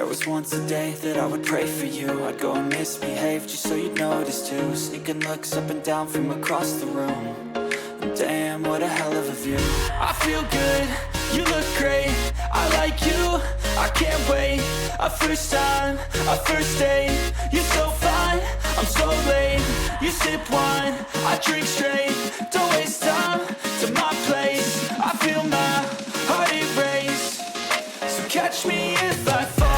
was once a day that I would pray for you. I'd go and misbehave just so you'd notice too. Sneaking looks up and down from across the room. And damn, what a hell of a view. I feel good, you look great, I like you, I can't wait. A first time, a first date, you're so fine, I'm so late. You sip wine, I drink straight, don't waste time to my place. I feel my heart erase, so catch me if I fall.